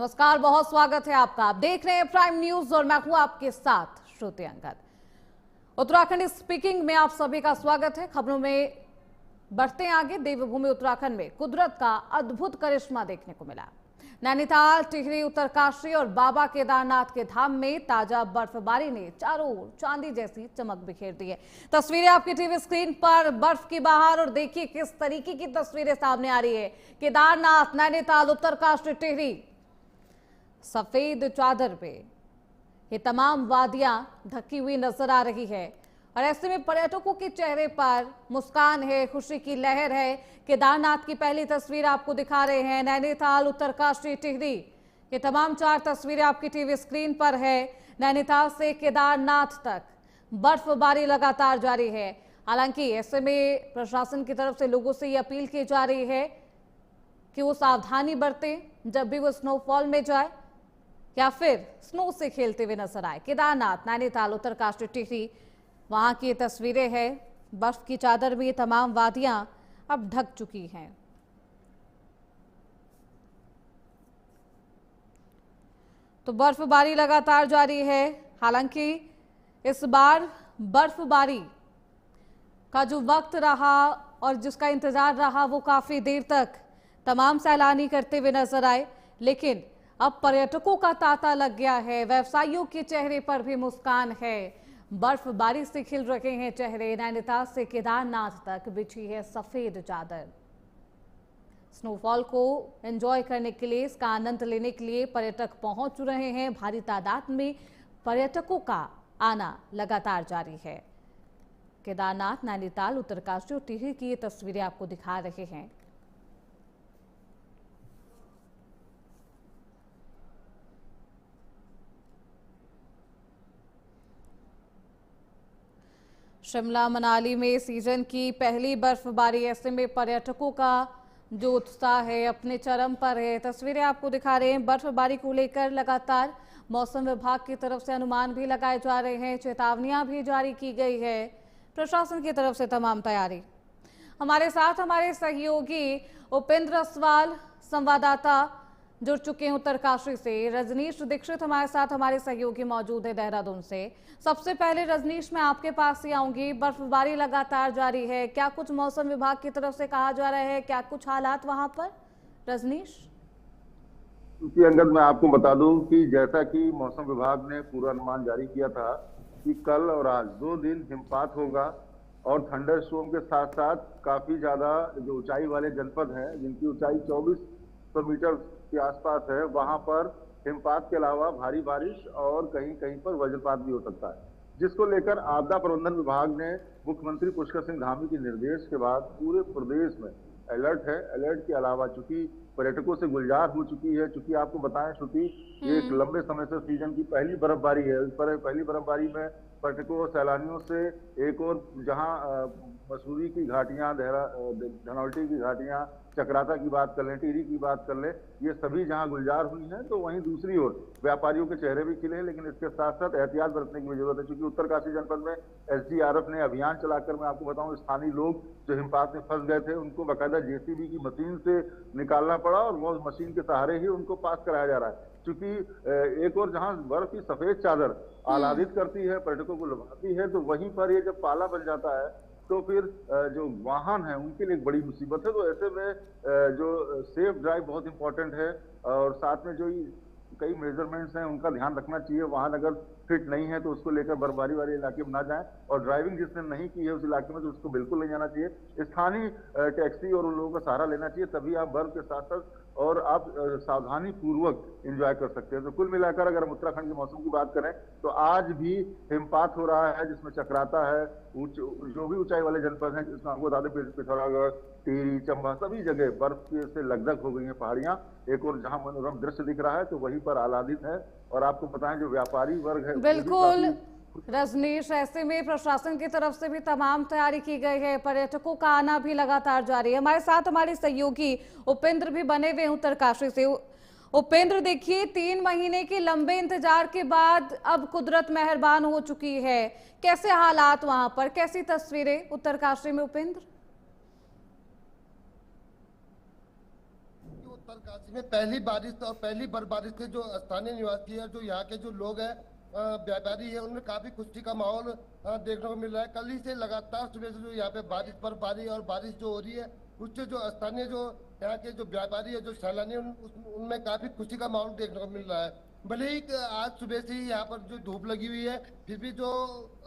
नमस्कार, बहुत स्वागत है आपका। आप देख रहे हैं प्राइम न्यूज और मैं हूं आपके साथ श्रुति अंगद। उत्तराखंड स्पीकिंग में आप सभी का स्वागत है। खबरों में बढ़ते हैं आगे। देवभूमि उत्तराखंड में कुदरत का अद्भुत करिश्मा देखने को मिला। नैनीताल, टिहरी, उत्तरकाशी और बाबा केदारनाथ के धाम में ताजा बर्फबारी ने चारों ओर चांदी जैसी चमक बिखेर दी है। तस्वीरें आपकी टीवी स्क्रीन पर बर्फ की बहार, और देखिए किस तरीके की तस्वीरें सामने आ रही है। केदारनाथ, नैनीताल, उत्तरकाशी, टिहरी, सफेद चादर पे ये तमाम वादियां ढकी हुई नजर आ रही है और ऐसे में पर्यटकों के चेहरे पर मुस्कान है, खुशी की लहर है। केदारनाथ की पहली तस्वीर आपको दिखा रहे हैं। नैनीताल, उत्तरकाशी, टिहरी, ये तमाम 4 तस्वीरें आपकी टीवी स्क्रीन पर है। नैनीताल से केदारनाथ तक बर्फबारी लगातार जारी है। हालांकि ऐसे में प्रशासन की तरफ से लोगों से ये अपील की जा रही है कि वो सावधानी बरतें जब भी वो स्नोफॉल में जाए या फिर स्नो से खेलते हुए नजर आए। केदारनाथ, नैनीताल, उत्तरकाशी, टिहरी, वहां की तस्वीरें हैं। बर्फ की चादर में तमाम वादियां अब ढक चुकी हैं। तो बर्फबारी लगातार जारी है। हालांकि इस बार बर्फबारी का जो वक्त रहा और जिसका इंतजार रहा वो काफी देर तक तमाम सैलानी करते हुए नजर आए, लेकिन अब पर्यटकों का तांता लग गया है। व्यवसायियों के चेहरे पर भी मुस्कान है। बर्फबारी से खिल रहे हैं चेहरे। नैनीताल से केदारनाथ तक बिछी है सफेद चादर। स्नोफॉल को एंजॉय करने के लिए, इसका आनंद लेने के लिए पर्यटक पहुंच रहे हैं। भारी तादाद में पर्यटकों का आना लगातार जारी है। केदारनाथ, नैनीताल, उत्तरकाशी और टिहरी की ये तस्वीरें आपको दिखा रहे हैं। शिमला, मनाली में सीजन की पहली बर्फबारी, ऐसे में पर्यटकों का जो उत्साह है अपने चरम पर है। तस्वीरें आपको दिखा रहे हैं। बर्फबारी को लेकर लगातार मौसम विभाग की तरफ से अनुमान भी लगाए जा रहे हैं, चेतावनियां भी जारी की गई है प्रशासन की तरफ से। तमाम तैयारी। हमारे साथ हमारे सहयोगी उपेंद्र असवाल संवाददाता जुड़ चुके हैं उत्तरकाशी से। रजनीश दीक्षित हमारे साथ, हमारे सहयोगी मौजूद है देहरादून से। सबसे पहले रजनीश, मैं आपके पास ही आऊंगी। बर्फबारी लगातार जारी है, क्या कुछ मौसम विभाग की तरफ से कहा जा रहा है, क्या कुछ हालात वहां पर? रजनीश अंगद, मैं आपको बता दूं कि जैसा कि मौसम विभाग ने पूर्वानुमान जारी किया था कि कल और आज 2 दिन हिमपात होगा और थंडर स्टॉर्म के साथ साथ काफी ज्यादा जो ऊंचाई वाले जनपद हैं, जिनकी ऊंचाई 2400 मीटर के आसपास है, वहां पर हिमपात के अलावा भारी बारिश और कहीं कहीं पर वज्रपात भी हो सकता है, जिसको लेकर आपदा प्रबंधन विभाग ने मुख्यमंत्री पुष्कर सिंह धामी के निर्देश के बाद पूरे प्रदेश में अलर्ट है। अलर्ट के अलावा चूंकि पर्यटकों से गुलजार हो चुकी है, चूंकि आपको बताएं श्रुति, एक लंबे समय से सीजन की पहली बर्फबारी है। इस पर पहली बर्फबारी में पर्यटकों और सैलानियों से एक और जहां मसूरी की घाटियां, धनौल्टी की घाटियां, चक्राता की बात कर लें, टिहरी की बात कर लें, ये सभी जहां गुलजार हुई हैं, तो वहीं दूसरी ओर व्यापारियों के चेहरे भी खिले हैं। लेकिन इसके साथ साथ एहतियात बरतने की जरूरत है, क्योंकि उत्तरकाशी जनपद में एसडीआरएफ ने अभियान चलाकर, मैं आपको बताऊं, स्थानीय लोग जो हिमपात में फंस गए थे उनको बाकायदा जेसीबी की मशीन से निकालना पड़ा और वो मशीन के सहारे ही उनको पास कराया जा रहा है। क्योंकि एक और जहां बर्फ की सफेद चादर आह्लादित करती है, पर्यटकों को लुभाती है, तो वहीं पर ये जब पाला बन जाता है तो फिर जो वाहन है उनके लिए एक बड़ी मुसीबत है। तो ऐसे में जो सेफ ड्राइव बहुत इंपॉर्टेंट है और साथ में जो कई मेजरमेंट्स हैं उनका ध्यान रखना चाहिए। वाहन अगर फिट नहीं है तो उसको लेकर बर्फबारी वाले इलाके में ना जाएं, और ड्राइविंग जिसने नहीं की है उस इलाके में तो उसको बिल्कुल नहीं जाना चाहिए। स्थानीय टैक्सी और उन लोगों का सहारा लेना चाहिए, तभी आप बर्फ के साथ साथ और आप सावधानी पूर्वक एंजॉय कर सकते हैं। तो कुल मिलाकर अगर हम उत्तराखंड के मौसम की बात करें तो आज भी हिमपात हो रहा है, जिसमें चक्राता है, जो भी ऊंचाई वाले जनपद हैं, जिसमें आपको बता दें पिथौरागढ़, टिहरी, चंबा, सभी जगह बर्फ से लगदग हो गई हैं पहाड़ियां। एक और जहां मनोरम दृश्य दिख रहा है तो वहीं पर आह्लादित है। और आपको बताएं जो व्यापारी वर्ग है, बिल्कुल रजनीश, ऐसे में प्रशासन की तरफ से भी तमाम तैयारी की गई है। पर्यटकों का आना भी लगातार जारी है। हमारे साथ हमारे सहयोगी उपेंद्र भी बने हुए हैं उत्तरकाशी से। उपेंद्र, देखिए 3 महीने के लंबे इंतजार के बाद अब कुदरत मेहरबान हो चुकी है। कैसे हालात वहां पर, कैसी तस्वीरें उत्तरकाशी में उपेंद्र? उत्तरकाशी में पहली बारिश और पहली बर्फबारी से जो स्थानीय निवासी है, जो यहाँ के जो लोग हैं, व्यापारी है, उनमें काफी खुशी का माहौल देखने को मिल रहा है। कल ही से लगातार सुबह से जो यहाँ पे बर्फबारी और बारिश जो हो रही है, उससे जो स्थानीय जो यहाँ के जो व्यापारी है, जो सैलानी है, उनमें काफी खुशी का माहौल देखने को मिल रहा है। भले ही आज सुबह से ही यहाँ पर जो धूप लगी हुई है, फिर भी जो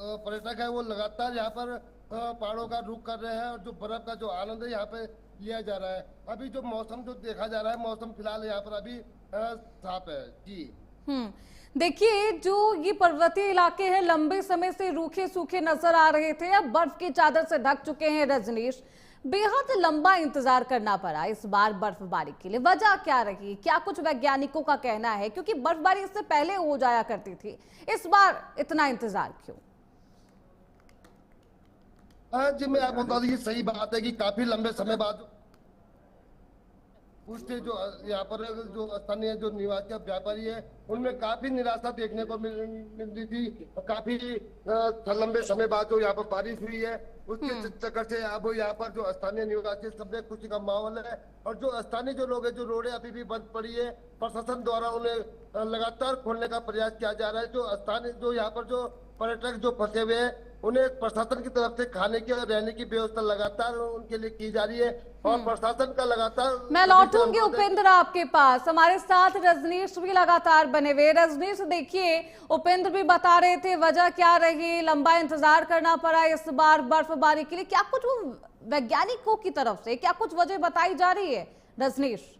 पर्यटक है वो लगातार यहाँ पर पहाड़ों का रुख कर रहे हैं और जो बर्फ का जो आनंद है यहाँ पे लिया जा रहा है। अभी जो मौसम जो देखा जा रहा है, मौसम फिलहाल यहाँ पर अभी साफ है जी। देखिए, जो ये पर्वतीय इलाके हैं लंबे समय से रूखे सूखे नजर आ रहे थे, अब बर्फ की चादर से ढक चुके हैं। रजनीश, बेहद लंबा इंतजार करना पड़ा इस बार बर्फबारी के लिए, वजह क्या रही? क्या कुछ वैज्ञानिकों का कहना है? क्योंकि बर्फबारी इससे पहले हो जाया करती थी, इस बार इतना इंतजार क्यों? जी मैं आपको बता दूं, ये सही बात है कि काफी लंबे समय बाद उससे जो यहाँ पर जो स्थानीय जो निवासी व्यापारी है, उनमें काफी निराशा देखने को मिल रही थी। काफी लंबे समय बाद जो यहाँ पर बारिश हुई है, उसके चक्कर से अब यहाँ पर जो स्थानीय निवासी सबने खुशी का माहौल है। और जो स्थानीय जो लोग हैं, जो रोडें अभी भी बंद पड़ी है, प्रशासन द्वारा उन्हें लगातार खोलने का प्रयास किया जा रहा है। जो स्थानीय जो यहाँ पर जो पर्यटक जो फंसे हुए हैं, उन्हें प्रशासन की तरफ से खाने की और रहने की व्यवस्था लगातार उनके लिए की जा रही है और प्रशासन का लगातार। मैं लौटूंगी उपेंद्र आपके पास, हमारे साथ रजनीश भी लगातार बने हुए। रजनीश, देखिए, उपेंद्र भी बता रहे थे वजह क्या रही, लंबा इंतजार करना पड़ा इस बार बर्फबारी के लिए। क्या कुछ वो वैज्ञानिकों की तरफ से क्या कुछ वजह बताई जा रही है रजनीश?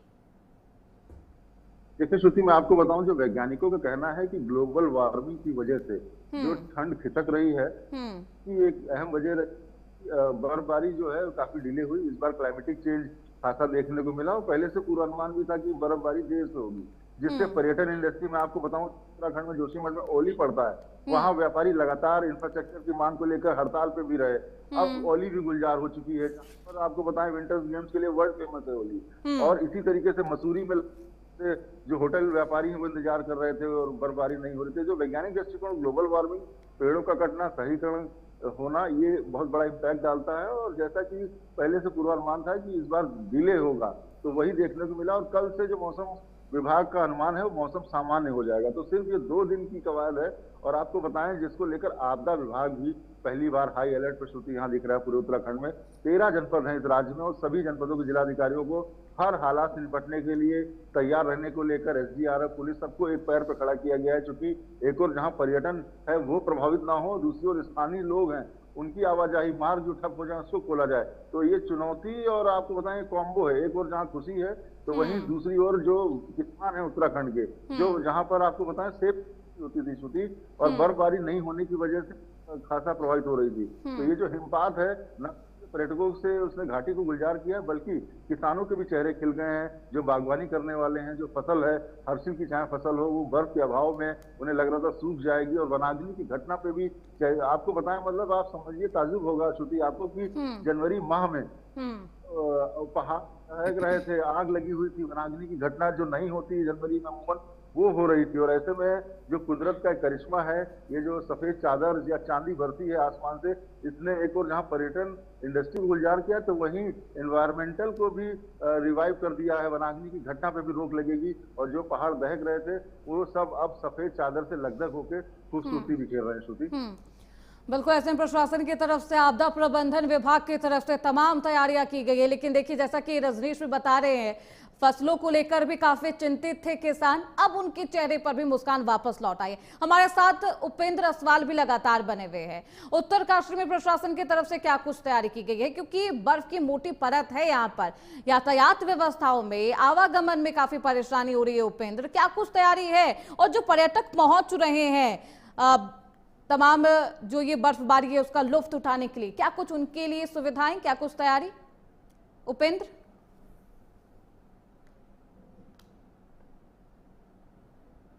देखिए श्रुति, मैं आपको बताऊं, जो वैज्ञानिकों का कहना है कि ग्लोबल वार्मिंग की वजह से जो ठंड खिसक रही है, कि एक अहम वजह बर्फबारी जो है काफी डिले हुई। इस बार क्लाइमेटिक चेंज खासा देखने को मिला और पहले से पूर्वानुमान भी था कि बर्फबारी देर से होगी, जिससे पर्यटन इंडस्ट्री में आपको बताऊं, उत्तराखंड में जोशीमठ में ओली पड़ता है, वहां व्यापारी लगातार इंफ्रास्ट्रक्चर की मांग को लेकर हड़ताल पे भी रहे। अब ओली भी गुलजार हो चुकी है। और आपको बताएं, विंटर गेम्स के लिए वर्ल्ड फेमस है ओली। और इसी तरीके से मसूरी में जो होटल व्यापारी हैं वो इंतजार कर रहे थे और बर्फबारी नहीं हो रही थी। जो वैज्ञानिक दृष्टिकोण, ग्लोबल वार्मिंग, पेड़ों का कटना, शहरीकरण होना, ये बहुत बड़ा इम्पैक्ट डालता है। और जैसा कि पहले से पूर्वानुमान था कि इस बार डिले होगा, तो वही देखने को मिला। और कल से जो मौसम विभाग का अनुमान है, वो मौसम सामान्य हो जाएगा। तो सिर्फ ये 2 दिन की कवायद है। और आपको बताएं, जिसको लेकर आपदा विभाग भी पहली बार हाई अलर्ट पर श्रुति यहाँ दिख रहा है पूरे उत्तराखंड में। 13 जनपद हैं इस राज्य में और सभी जनपदों के जिलाधिकारियों को हर हालात से निपटने के लिए तैयार रहने को लेकर एसडीआरएफ, पुलिस, सबको एक पैर पर खड़ा किया गया है। क्योंकि एक और जहां पर्यटन है वो प्रभावित ना हो, दूसरी ओर स्थानीय लोग हैं, उनकी आवाजाही, मार्ग जो ठप हो जाए उसको खोला जाए। तो ये चुनौती और आपको बताएं कॉम्बो है। एक और जहाँ खुशी है तो वहीं दूसरी ओर जो किसान है उत्तराखंड के, जो जहां पर आपको बताएं सेफ होती थी श्रुति, और बर्फबारी नहीं होने की वजह से खासा प्रभावित हो रही थी। तो ये जो हिमपात है, न पर्यटकों से उसने घाटी को गुलजार किया, बल्कि किसानों के भी चेहरे खिल गए हैं। जो बागवानी करने वाले हैं, जो फसल है, हरसिल की चाहे फसल हो, वो बर्फ के अभाव में उन्हें लग रहा था सूख जाएगी। और वनाग्नि की घटना पे भी आपको बताएं, मतलब आप समझिए, ताजुब होगा श्रुति आपको कि जनवरी माह में पहाड़ दहक रहे थे, आग लगी हुई थी, वनाग्नि की घटना जो नहीं होती जनवरी में अमूमन, वो हो रही थी। और ऐसे में जो कुदरत का करिश्मा है, ये जो सफेद चादर या चांदी बरती है आसमान से, इसने एक और जहां पर्यटन इंडस्ट्री को गुलजार किया, तो वहीं एनवायरमेंटल को भी रिवाइव कर दिया है। वनाग्नि की घटना पे भी रोक लगेगी और जो पहाड़ दहक रहे थे वो सब अब सफेद चादर से लगदग होकर खूबसूरती बिखेर रहे हैं श्रुति। बिल्कुल, ऐसे में प्रशासन की तरफ से, आपदा प्रबंधन विभाग की तरफ से तमाम तैयारियां की गई है। लेकिन देखिए, जैसा कि रजनीश भी बता रहे हैं, फसलों को लेकर भी काफी चिंतित थे किसान, अब उनके चेहरे पर भी मुस्कान वापस लौट आई है। हमारे साथ उपेंद्र असवाल भी लगातार बने हुए हैं। उत्तरकाशी में प्रशासन की तरफ से क्या कुछ तैयारी की गई है? क्योंकि बर्फ की मोटी परत है यहाँ पर, यातायात व्यवस्थाओं में, आवागमन में काफी परेशानी हो रही है। उपेंद्र, क्या कुछ तैयारी है? और जो पर्यटक पहुंच रहे हैं तमाम जो ये बर्फबारी है उसका लुत्फ उठाने के लिए, क्या कुछ उनके लिए सुविधाएं, क्या कुछ तैयारी? उपेंद्र,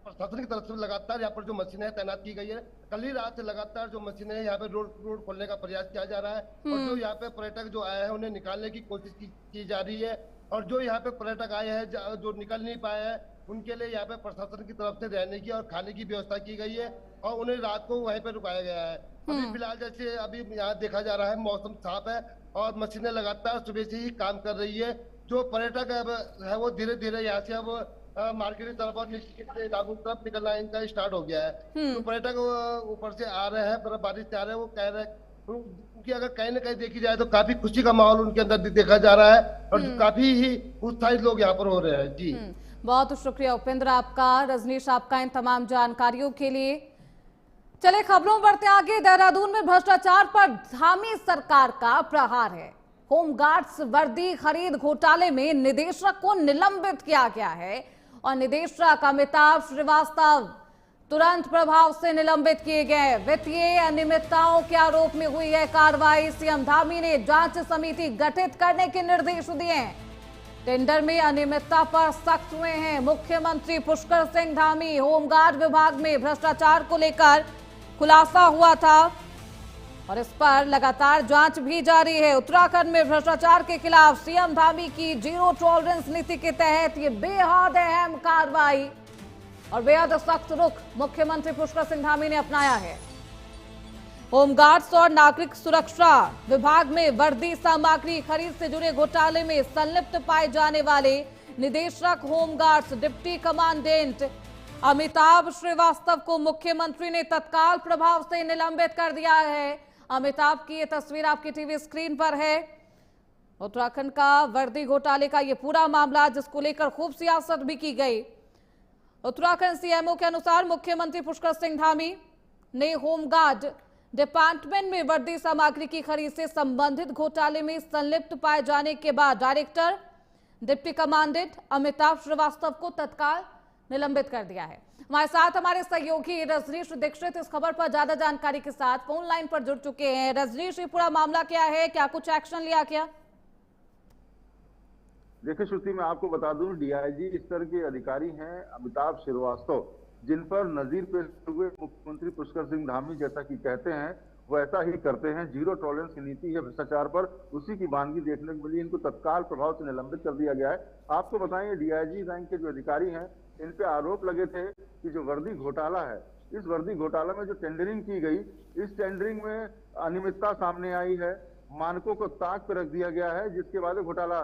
प्रशासन की तरफ से लगातार यहाँ पर जो मशीनें तैनात की गई है, कल ही रात से लगातार जो मशीनें यहाँ पे रोड खोलने का प्रयास किया जा रहा है। और जो यहाँ पे पर्यटक जो आए हैं उन्हें निकालने की कोशिश की जा रही है। और जो यहाँ पे पर्यटक आए हैं जो निकल नहीं पाए हैं, उनके लिए यहाँ पे प्रशासन की तरफ से रहने की और खाने की व्यवस्था की गई है और उन्हें रात को वहीं पे रुकाया गया है। अभी फिलहाल जैसे अभी यहाँ देखा जा रहा है, मौसम साफ है और मशीनें लगातार सुबह से ही काम कर रही है। जो पर्यटक है वो धीरे धीरे यहाँ से अब मार्केट की तरफ और लागू तरफ निकलना इनका स्टार्ट हो गया है। तो पर्यटक ऊपर से आ रहे हैं, बर्फबारी से आ रहे हैं, वो कह रहे हैं क्योंकि अगर कहीं ना कहीं देखी जाए तो काफी खुशी का माहौल उनके अंदर देखा जा रहा है और काफी ही उत्साहित लोग यहाँ पर हो रहे हैं। जी बहुत शुक्रिया उपेंद्र आपका, रजनीश आपका इन तमाम जानकारियों के लिए। चले खबरों में बढ़ते आगे। देहरादून में भ्रष्टाचार पर धामी सरकार का प्रहार है। होमगार्ड्स वर्दी खरीद घोटाले में निदेशक को निलंबित किया गया है और निदेशक अमिताभ श्रीवास्तव तुरंत प्रभाव से निलंबित किए गए। वित्तीय अनियमितताओं के आरोप में हुई है कार्रवाई। सीएम धामी ने जांच समिति गठित करने के निर्देश दिए हैं। टेंडर में अनियमितता पर सख्त हुए हैं मुख्यमंत्री पुष्कर सिंह धामी। होमगार्ड विभाग में भ्रष्टाचार को लेकर खुलासा हुआ था और इस पर लगातार जांच भी जारी है। उत्तराखंड में भ्रष्टाचार के खिलाफ सीएम धामी की जीरो टॉलरेंस नीति के तहत ये बेहद अहम कार्रवाई और बेहद सख्त रुख मुख्यमंत्री पुष्कर सिंह धामी ने अपनाया है। होमगार्ड्स और नागरिक सुरक्षा विभाग में वर्दी सामग्री खरीद से जुड़े घोटाले में संलिप्त पाए जाने वाले निदेशक home guards deputy commandant Amitabh Shrivastava को मुख्यमंत्री ने तत्काल प्रभाव से निलंबित कर दिया है। अमिताभ की ये तस्वीर आपकी टीवी स्क्रीन पर है। उत्तराखंड का वर्दी घोटाले का ये पूरा मामला जिसको लेकर खूब सियासत भी की गई। उत्तराखंड सीएमओ के अनुसार मुख्यमंत्री पुष्कर सिंह धामी ने होमगार्ड डिपार्टमेंट में वर्दी सामग्री की खरीद से संबंधित घोटाले में संलिप्त पाए जाने के बाद director deputy commandant Amitabh Shrivastava को तत्काल निलंबित कर दिया है। हमारे साथ हमारे सहयोगी रजनीश दीक्षित इस खबर पर ज्यादा जानकारी के साथ फोन लाइन पर जुड़ चुके हैं। रजनीश, ये पूरा मामला क्या है, क्या कुछ एक्शन लिया गया? देखिए श्रुति, मैं आपको बता दूं, डीआईजी स्तर के अधिकारी हैं अमिताभ श्रीवास्तव, जिन पर नजीर पेश हुए मुख्यमंत्री पुष्कर सिंह धामी जैसा कि कहते हैं वैसा ही करते हैं। जीरो टॉलरेंस की नीति है भ्रष्टाचार पर, उसी की वानगी देखने को मिली। इनको तत्काल प्रभाव से निलंबित कर दिया गया है। आपको बताएं, डीआईजी रैंक के जो अधिकारी हैं इन पे आरोप लगे थे कि जो वर्दी घोटाला है, इस वर्दी घोटाला में जो टेंडरिंग की गई, इस टेंडरिंग में अनियमितता सामने आई है, मानकों को ताक पर रख दिया गया है, जिसके बाद घोटाला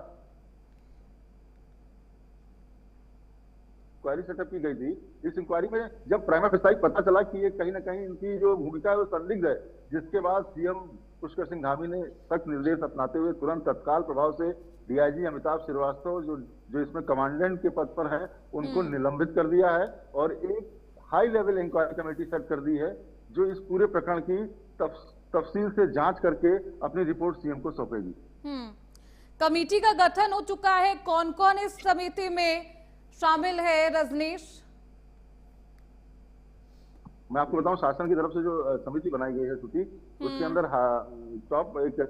इंक्वायरी सेटअप की गई थी। इस इंक्वायरी में जब प्राइमा फेसाई पता चला कि ये कहीं ना कहीं इनकी जो भूमिका है वो संदिग्ध है, जिसके बाद सीएम पुष्कर सिंह धामी ने सख्त निर्देश अपनाते हुए तुरंत तत्काल प्रभाव से डीआईजी अमिताभ श्रीवास्तव जो इसमें कमांडेंट के पद पर है उनको निलंबित कर दिया है और एक high level inquiry committee set कर दी है जो इस पूरे प्रकरण की तफसील से जांच करके अपनी रिपोर्ट सीएम को सौंपेगी। कमेटी का गठन हो चुका है, कौन कौन इस समिति में शामिल है रजनीश? मैं आपको बताऊं, शासन की तरफ से जो समिति बनाई गई है श्रुति, उसके अंदर टॉप एक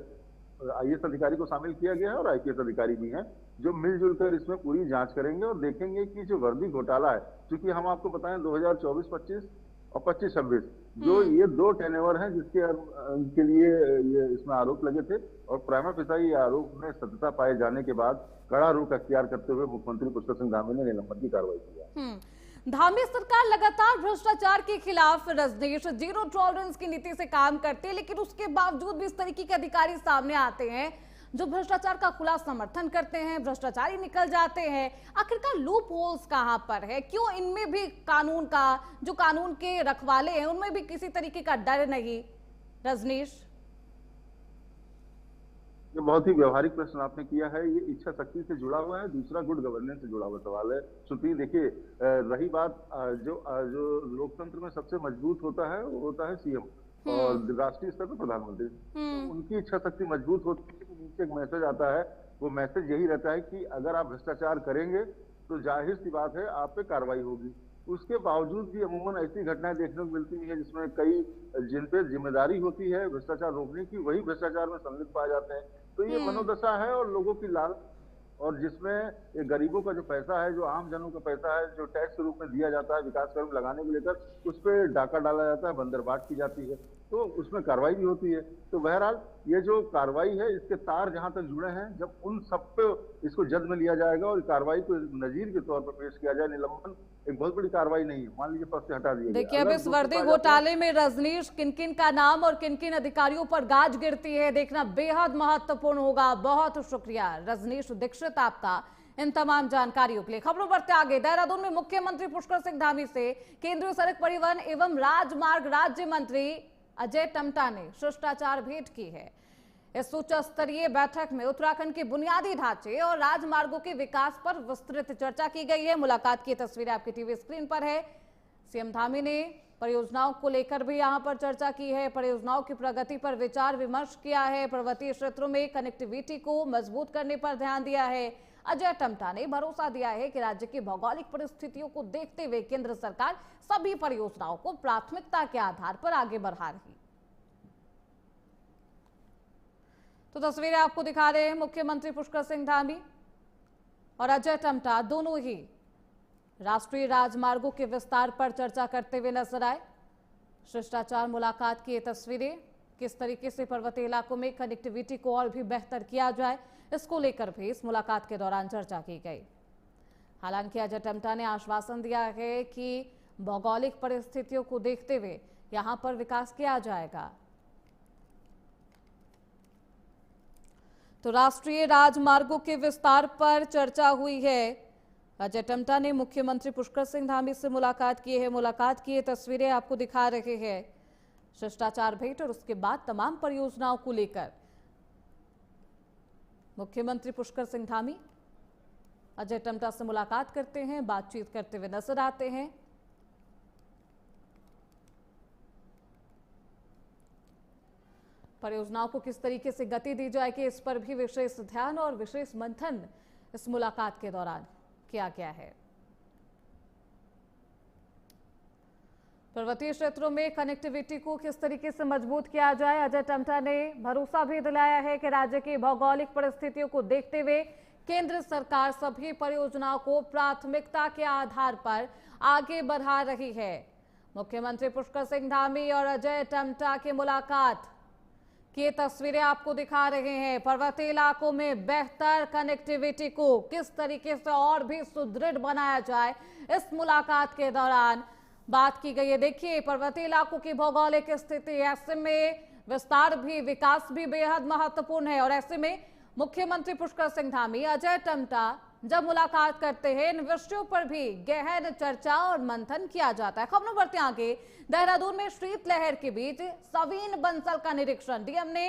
आईएएस अधिकारी को शामिल किया गया है और आईपीएस अधिकारी भी हैं जो मिलजुल कर इसमें पूरी जांच करेंगे और देखेंगे कि जो वर्दी घोटाला है, क्योंकि हम आपको बताएं 2024-25 और 25-26 जो ये दो टेनेवर हैं जिसके लिए ये इसमें आरोप लगे थे और प्राइमा फेसाई आरोप में सत्यता पाए जाने के बाद कड़ा रुख अख्तियार करते हुए मुख्यमंत्री पुष्कर सिंह धामी ने निलंबन की कार्रवाई की। धामी सरकार लगातार भ्रष्टाचार के खिलाफ रजनीश जीरो टॉलरेंस की नीति से काम करती है, लेकिन उसके बावजूद भी इस तरीके के अधिकारी सामने आते हैं जो भ्रष्टाचार का खुला समर्थन करते हैं, भ्रष्टाचारी निकल जाते हैं। आखिरकार लूप होल्स कहां पर है? क्यों इनमें भी कानून का, जो कानून के रखवाले हैं उनमें भी किसी तरीके का डर नहीं? रजनीश, ये बहुत ही व्यवहारिक प्रश्न आपने किया है। ये इच्छा शक्ति से जुड़ा हुआ है, दूसरा गुड गवर्नेंस से जुड़ा हुआ सवाल है। श्रुति देखिए, रही बात जो लोकतंत्र में सबसे मजबूत होता है वो होता है सीएम और राष्ट्रीय स्तर पर प्रधानमंत्री। तो उनकी इच्छा शक्ति मजबूत होती है, नीचे एक मैसेज आता है, वो मैसेज यही रहता है कि अगर आप भ्रष्टाचार करेंगे तो जाहिर सी बात है आप पे कार्रवाई होगी। उसके बावजूद भी अमूमन ऐसी घटनाएं देखने को मिलती है जिसमें कई जिन पे जिम्मेदारी होती है भ्रष्टाचार रोकने की, वही भ्रष्टाचार में संलिप्त पाए जाते हैं। तो ये मनोदशा है और लोगों की लालच, और जिसमें गरीबों का जो पैसा है, जो आम जनों का पैसा है, जो टैक्स के रूप में दिया जाता है विकास कर्म लगाने को लेकर, उस पर डाका डाला जाता है, बंदरबाट की जाती है। तो उसमें कार्रवाई भी होती है। तो बहरहाल ये जो कार्रवाई है, इसके तार जहां तक जुड़े हैं, जब उन सब पे इसको जद में लिया जाएगा और कार्रवाई को नजीर के तौर पर पेश किया जाए। निलंबन एक बहुत बड़ी कार्रवाई नहीं है, मान लीजिए पद से हटा दिया देखिए, गया। अब अगर इस दोषी वर्दी पाए जाते हैं घोटाले में रजनीश किन किन का नाम और किन किन अधिकारियों पर गाज गिरती है, देखना बेहद महत्वपूर्ण होगा। बहुत शुक्रिया रजनीश दीक्षित आपका इन तमाम जानकारियों के लिए। खबरों बढ़ते आगे। देहरादून में मुख्यमंत्री पुष्कर सिंह धामी से केंद्रीय सड़क परिवहन एवं राजमार्ग राज्य मंत्री अजय टम्टा ने शिष्टाचार भेंट की है। इस उच्च स्तरीय बैठक में उत्तराखंड के बुनियादी ढांचे और राजमार्गों के विकास पर विस्तृत चर्चा की गई है। मुलाकात की तस्वीरें आपकी टीवी स्क्रीन पर है। सीएम धामी ने परियोजनाओं को लेकर भी यहां पर चर्चा की है। परियोजनाओं की प्रगति पर विचार विमर्श किया है। पर्वतीय क्षेत्रों में कनेक्टिविटी को मजबूत करने पर ध्यान दिया है। अजय टम्टा ने भरोसा दिया है कि राज्य की भौगोलिक परिस्थितियों को देखते हुए केंद्र सरकार सभी परियोजनाओं को प्राथमिकता के आधार पर आगे बढ़ा रही। तो तस्वीरें आपको दिखा रहे हैं मुख्यमंत्री पुष्कर सिंह धामी और अजय टम्टा दोनों ही राष्ट्रीय राजमार्गों के विस्तार पर चर्चा करते हुए नजर आए। शिष्टाचार मुलाकात की ये तस्वीरें, किस तरीके से पर्वतीय इलाकों में कनेक्टिविटी को और भी बेहतर किया जाए, इसको लेकर भी इस मुलाकात के दौरान चर्चा की गई। हालांकि अजय टम्टा ने आश्वासन दिया है कि भौगोलिक परिस्थितियों को देखते हुए यहां पर विकास किया जाएगा। तो राष्ट्रीय राजमार्गों के विस्तार पर चर्चा हुई है। अजय टम्टा ने मुख्यमंत्री पुष्कर सिंह धामी से मुलाकात की है। मुलाकात की ये तस्वीरें आपको दिखा रहे हैं। शिष्टाचार भेंट और उसके बाद तमाम परियोजनाओं को लेकर मुख्यमंत्री पुष्कर सिंह धामी अजय टम्टा से मुलाकात करते हैं, बातचीत करते हुए नजर आते हैं। परियोजनाओं को किस तरीके से गति दी जाएगी, इस पर भी विशेष ध्यान और विशेष मंथन इस मुलाकात के दौरान किया गया है। पर्वतीय क्षेत्रों में कनेक्टिविटी को किस तरीके से मजबूत किया जाए, अजय टम्टा ने भरोसा भी दिलाया है कि राज्य की भौगोलिक परिस्थितियों को देखते हुए केंद्र सरकार सभी परियोजनाओं को प्राथमिकता के आधार पर आगे बढ़ा रही है। मुख्यमंत्री पुष्कर सिंह धामी और अजय टम्टा की मुलाकात की तस्वीरें आपको दिखा रहे हैं। पर्वतीय इलाकों में बेहतर कनेक्टिविटी को किस तरीके से और भी सुदृढ़ बनाया जाए, इस मुलाकात के दौरान बात की गई है। देखिए, पर्वतीय इलाकों की भौगोलिक स्थिति, ऐसे में विस्तार भी, विकास भी बेहद महत्वपूर्ण है। और ऐसे में मुख्यमंत्री पुष्कर सिंह धामी, अजय टम्टा जब मुलाकात करते हैं, इन विषयों पर भी गहन चर्चा और मंथन किया जाता है। खबरों बढ़ते आगे। देहरादून में शीतलहर के बीच सवीन बंसल का निरीक्षण। डीएम ने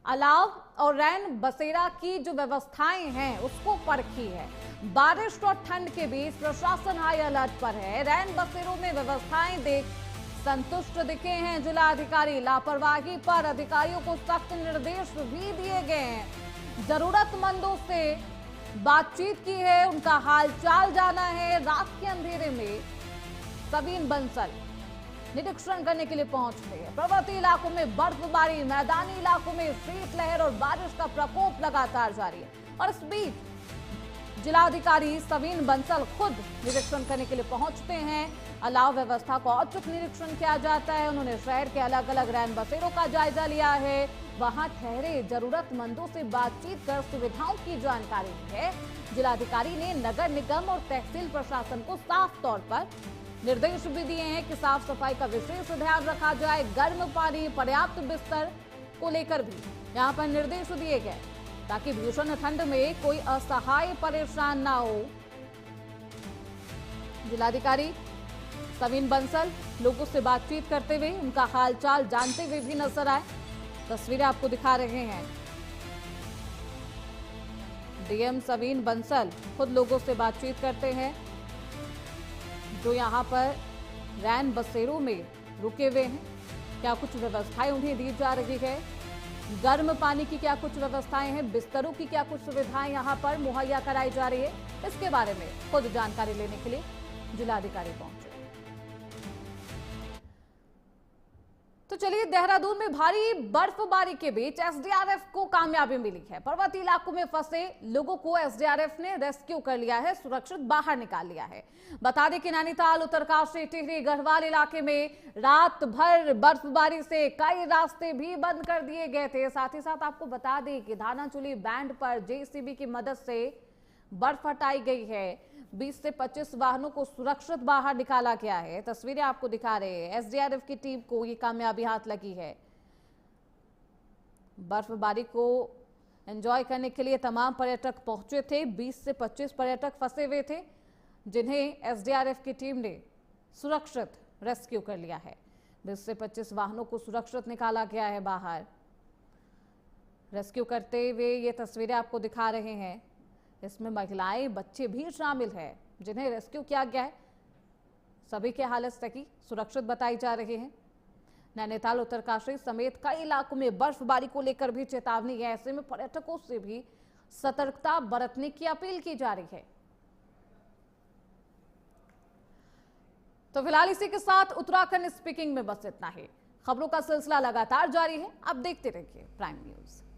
अलाव और रैन बसेरा की जो व्यवस्थाएं हैं उसको परखी है। बारिश और ठंड के बीच प्रशासन हाई अलर्ट पर है। रैन बसेरों में व्यवस्थाएं देख संतुष्ट दिखे हैं जिलाधिकारी। लापरवाही पर अधिकारियों को सख्त निर्देश भी दिए गए हैं। जरूरतमंदों से बातचीत की है, उनका हालचाल जाना है। रात के अंधेरे में सवीन बंसल निरीक्षण करने के लिए पहुंच गए हैं। पर्वतीय इलाकों में बर्फबारी, मैदानी इलाकों में शीतलहर और बारिश का प्रकोप लगातार जारी है। और इस बीच जिलाधिकारी सवीन बंसल खुद निरीक्षण करने के लिए पहुंचते हैं। अलाव व्यवस्था का औचक निरीक्षण किया जाता है। उन्होंने शहर के अलग अलग रैन बसेरों का जायजा लिया है। वहां ठहरे जरूरतमंदों से बातचीत कर सुविधाओं की जानकारी ली है। जिलाधिकारी ने नगर निगम और तहसील प्रशासन को साफ तौर पर निर्देश भी दिए हैं कि साफ सफाई का विशेष ध्यान रखा जाए। गर्म पानी, पर्याप्त बिस्तर को लेकर भी यहां पर निर्देश दिए गए ताकि भीषण ठंड में कोई असहाय परेशान ना हो। जिलाधिकारी सवीन बंसल लोगों से बातचीत करते हुए, उनका हालचाल जानते हुए भी नजर आए। तस्वीरें आपको दिखा रहे हैं। डीएम सवीन बंसल खुद लोगों से बातचीत करते हैं जो यहां पर रैन बसेरों में रुके हुए हैं। क्या कुछ व्यवस्थाएं उन्हें दी जा रही है, गर्म पानी की क्या कुछ व्यवस्थाएं हैं, बिस्तरों की क्या कुछ सुविधाएं यहां पर मुहैया कराई जा रही है, इसके बारे में खुद जानकारी लेने के लिए जिलाधिकारी पहुंचे। तो चलिए, देहरादून में भारी बर्फबारी के बीच एसडीआरएफ को कामयाबी मिली है। पर्वतीय इलाकों में फंसे लोगों को एसडीआरएफ ने रेस्क्यू कर लिया है, सुरक्षित बाहर निकाल लिया है। बता दें कि नैनीताल, उत्तरकाशी, टिहरी, गढ़वाल इलाके में रात भर बर्फबारी से कई रास्ते भी बंद कर दिए गए थे। साथ ही साथ आपको बता दें कि धानाचूली बैंड पर जेसीबी की मदद से बर्फ हटाई गई है। 20 से 25 वाहनों को सुरक्षित बाहर निकाला गया है। तस्वीरें आपको दिखा रहे हैं। एसडीआरएफ की टीम को ये कामयाबी हाथ लगी है। बर्फबारी को एंजॉय करने के लिए तमाम पर्यटक पहुंचे थे। 20 से 25 पर्यटक फंसे हुए थे, जिन्हें एसडीआरएफ की टीम ने सुरक्षित रेस्क्यू कर लिया है। 20 से 25 वाहनों को सुरक्षित निकाला गया है बाहर। रेस्क्यू करते हुए ये तस्वीरें आपको दिखा रहे हैं। इसमें महिलाएं, बच्चे भी शामिल हैं, जिन्हें रेस्क्यू किया गया है। सभी की हालत सही सुरक्षित बताई जा रही है। नैनीताल, उत्तरकाशी समेत कई इलाकों में बर्फबारी को लेकर भी चेतावनी है। ऐसे में पर्यटकों से भी सतर्कता बरतने की अपील की जा रही है। तो फिलहाल इसी के साथ उत्तराखंड स्पीकिंग में बस इतना ही। खबरों का सिलसिला लगातार जारी है। आप देखते रहिए प्राइम न्यूज।